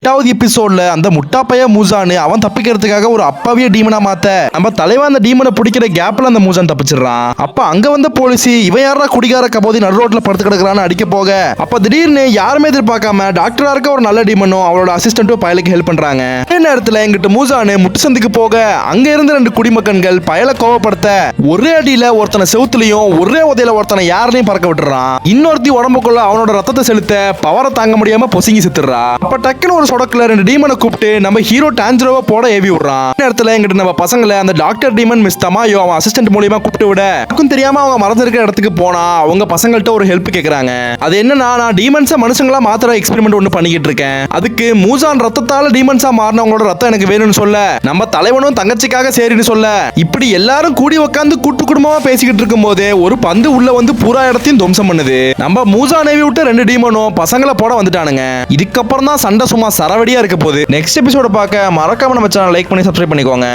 எட்டாவது எபிசோட்ல அந்த முட்டாப்பைய மூசானு அவன் தப்பிக்கிறதுக்காக ஒரு அப்பாவிய டீமனா மாத்த நம்ம தலைவன் அந்த டீமனை பிடிக்கிற கேப்ல அந்த மூசான் தப்பிச்சிடறான். அப்ப அங்க வந்த போலீஸ் இவன் யாரா குடிகார கபோதி நடு ரோட்ல படுத்து கிடக்குறான்னு அடிக்க போக அப்ப திடீர்னு யாருமே எதிர்பார்க்காம டாக்டரா இருக்க ஒரு நல்ல டீமனும் அவளோட அசிஸ்டன்ட்டும் பயலுக்கு ஹெல்ப் பண்றாங்க. அதே நேரத்துல எங்கிட்ட மூசானு முட்டு சந்துக்கு போக அங்க இருந்த ரெண்டு குடிமக்கன்கள் பயலை கோவப்படுத்த ஒரே அடியில ஒருத்தனை செவுத்துலயும் ஒரே உதையில ஒருத்தனை யாரையும் பறக்க விட்டுறான். இன்னொருத்தி உடம்புக்குள்ள அவனோட ரத்தத்தை செலுத்த பவரை தாங்க முடியாம பொசுங்கி செத்துறா. அப்ப டக்குன்னு ஒரு சொடக்குல ரெண்டு டீமனை கூப்பிட்டு நம்ம ஹீரோ டான்ஜரோவை போட ஏவி விடுறான். நேரத்துல எங்கிட்ட நம்ம பசங்களை அந்த டாக்டர் டீமன் மிஸ் தமாயோ அவன் அசிஸ்டன்ட் மூலியமா கூப்பிட்டு விட எனக்கும் தெரியாம அவங்க மறந்துருக்கிற இடத்துக்கு போனா அவங்க பசங்கள்ட்ட ஒரு ஹெல்ப் கேக்குறாங்க. அது என்னன்னா நான் டீமன்ஸா மனுஷங்களா மாத்திர எக்ஸ்பெரிமெண்ட் ஒன்று பண்ணிக்கிட்டு இருக்கேன். அதுக்கு மூசான் ரத்தத்தால டீமன்ஸா மாறினவங்களோட ரத்தம் எனக்கு வேணும்னு சொல்ல நம்ம தலைவனும் தங்கச்சிக்காக சரின்னு சொல்ல இப்படி எல்லாரும் கூடி உட்காந்து கூட்டு குடும்பமா பேசிக்கிட்டு இருக்கும் போதே ஒரு பந்து உள்ள வந்து பூரா இடத்தையும் துவம்சம் பண்ணுது. நம்ம மூசா நேவி விட்டு ரெண்டு டீமனும் பசங்களை போட வந்துட்டானுங்க. இதுக்கப்புறம் தான் சண்டை சும்மா சரவடியா இருக்க போகுது. நெக்ஸ்ட் எபிசோட பார்க்க மறக்காம நம்ம சேனலை லைக் பண்ணி சப்ஸ்கிரைப் பண்ணிக்கோங்க.